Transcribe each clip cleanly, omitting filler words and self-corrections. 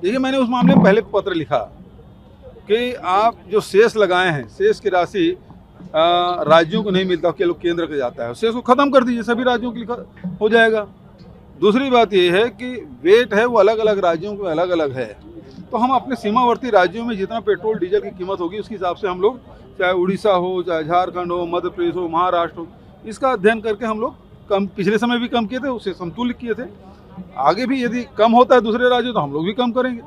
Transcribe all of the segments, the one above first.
देखिए, मैंने उस मामले में पहले पत्र लिखा कि आप जो सेस लगाए हैं, सेस की राशि राज्यों को नहीं मिलता, केवल केंद्र को जाता है। सेस को ख़त्म कर दीजिए, सभी राज्यों के लिए हो जाएगा। दूसरी बात ये है कि वेट है वो अलग अलग राज्यों में अलग अलग है, तो हम अपने सीमावर्ती राज्यों में जितना पेट्रोल डीजल की कीमत होगी उसके हिसाब से हम लोग, चाहे उड़ीसा हो, चाहे झारखंड हो, मध्य प्रदेश हो, महाराष्ट्र हो, इसका अध्ययन करके हम लोग कम, पिछले समय भी कम किए थे, उससे समतुल्य किए थे। आगे भी यदि कम होता है दूसरे राज्यों तो हम लोग भी कम करेंगे।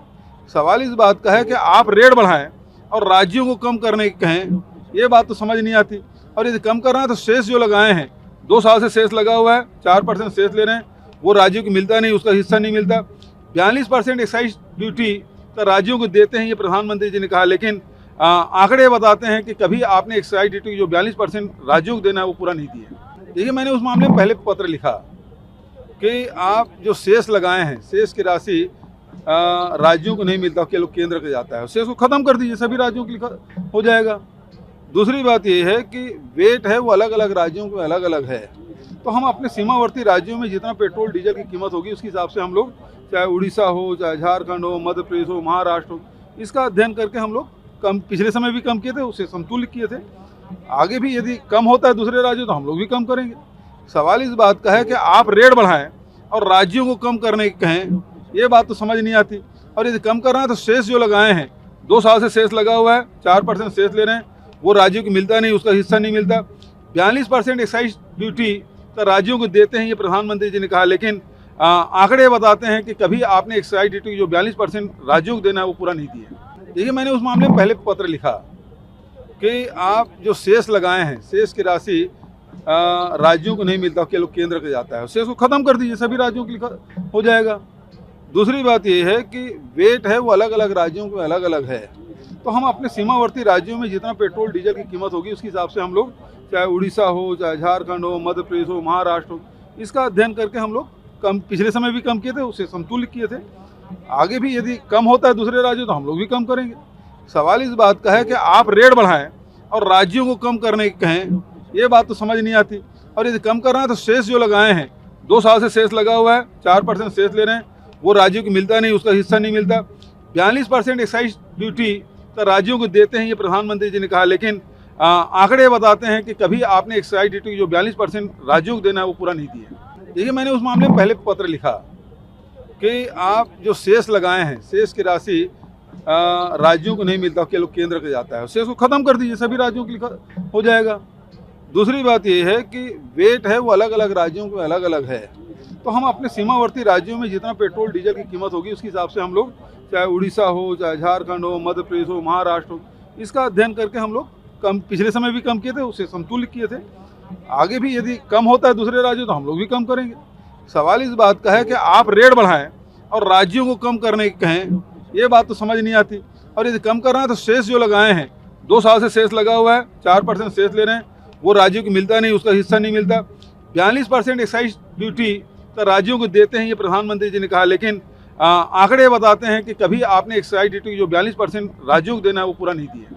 सवाल इस बात का है कि आप रेट बढ़ाएं और राज्यों को कम करने की कहें, ये बात तो समझ नहीं आती। और यदि कम करना है तो सेस जो लगाए हैं, 2 साल से सेस लगा हुआ है, 4% सेस ले रहे हैं, वो राज्यों को मिलता नहीं, उसका हिस्सा नहीं मिलता। 42% एक्साइज ड्यूटी का राज्यों को देते हैं, ये प्रधानमंत्री जी ने कहा, लेकिन आंकड़े बताते हैं कि कभी आपने एक्साइज ड्यूटी जो 42% राज्यों को देना है वो पूरा नहीं दिया। देखिए, मैंने उस मामले में पहले पत्र लिखा कि आप जो सेस लगाए हैं, सेस की राशि राज्यों को नहीं मिलता, केवल केंद्र को जाता है। सेस को ख़त्म कर दीजिए, सभी राज्यों के लिए हो जाएगा। दूसरी बात ये है कि वेट है वो अलग अलग राज्यों में अलग अलग है, तो हम अपने सीमावर्ती राज्यों में जितना पेट्रोल डीजल की कीमत होगी उसके हिसाब से हम लोग, चाहे उड़ीसा हो, चाहे झारखंड हो, मध्य प्रदेश हो, महाराष्ट्र हो, इसका अध्ययन करके हम लोग कम, पिछले समय भी कम किए थे, उससे समतुल्य किए थे। आगे भी यदि कम होता है दूसरे राज्यों तो हम लोग भी कम करेंगे। सवाल इस बात का है कि आप रेट बढ़ाएं और राज्यों को कम करने की कहें, ये बात तो समझ नहीं आती। और यदि कम करना है तो सेस जो लगाए हैं, 2 साल से सेस लगा हुआ है, 4% सेस ले रहे हैं, वो राज्यों को मिलता नहीं, उसका हिस्सा नहीं मिलता। 42% एक्साइज ड्यूटी का राज्यों को देते हैं, ये प्रधानमंत्री जी ने कहा, लेकिन आंकड़े बताते हैं कि कभी आपने एक्साइज ड्यूटी जो 42% राज्यों को देना है वो पूरा नहीं दिया। देखिए, मैंने उस मामले में पहले पत्र लिखा कि आप जो सेस लगाए हैं, सेस की राशि राज्यों को नहीं मिलता, केवल केंद्र को जाता है। सेस को ख़त्म कर दीजिए, सभी राज्यों के लिए हो जाएगा। दूसरी बात ये है कि वेट है वो अलग अलग राज्यों में अलग अलग है, तो हम अपने सीमावर्ती राज्यों में जितना पेट्रोल डीजल की कीमत होगी उसके हिसाब से हम लोग, चाहे उड़ीसा हो, चाहे झारखंड हो, मध्य प्रदेश हो, महाराष्ट्र हो, इसका अध्ययन करके हम लोग कम, पिछले समय भी कम किए थे, उससे समतुल्य किए थे। आगे भी यदि कम होता है दूसरे राज्यों तो हम लोग भी कम करेंगे। सवाल इस बात का है कि आप रेट बढ़ाएं और राज्यों को कम करने की कहें, ये बात तो समझ नहीं आती। और यदि कम करना है तो सेस जो लगाए हैं, 2 साल से सेस लगा हुआ है, 4% सेस ले रहे हैं, वो राज्यों को मिलता नहीं, उसका हिस्सा नहीं मिलता। 42% एक्साइज ड्यूटी का राज्यों को देते हैं, ये प्रधानमंत्री जी ने कहा, लेकिन आंकड़े बताते हैं कि कभी आपने एक्साइज ड्यूटी जो 42% राज्यों को देना है वो पूरा नहीं दिया। देखिए, मैंने उस मामले में पहले पत्र लिखा कि आप जो सेस लगाए हैं, सेस की राशि राज्यों को नहीं मिलता, केवल केंद्र को जाता है। सेस को ख़त्म कर दीजिए, सभी राज्यों के लिए हो जाएगा। दूसरी बात ये है कि वेट है वो अलग अलग राज्यों में अलग अलग है, तो हम अपने सीमावर्ती राज्यों में जितना पेट्रोल डीजल की कीमत होगी उसके हिसाब से हम लोग, चाहे उड़ीसा हो, चाहे झारखंड हो, मध्य प्रदेश हो, महाराष्ट्र हो, इसका अध्ययन करके हम लोग कम, पिछले समय भी कम किए थे, उससे समतुल्य किए थे। आगे भी यदि कम होता है दूसरे राज्यों तो हम लोग भी कम करेंगे। सवाल इस बात का है कि आप रेट बढ़ाएं और राज्यों को कम करने की कहें, ये बात तो समझ नहीं आती। और यदि कम करना है तो सेस जो लगाए हैं, 2 साल से सेस लगा हुआ है, 4% सेस ले रहे हैं, वो राज्यों को मिलता नहीं, उसका हिस्सा नहीं मिलता। 42% एक्साइज ड्यूटी का राज्यों को देते हैं, ये प्रधानमंत्री जी ने कहा, लेकिन आंकड़े बताते हैं कि कभी आपने एक्साइज ड्यूटी जो 42% राज्यों को देना है वो पूरा नहीं दिया।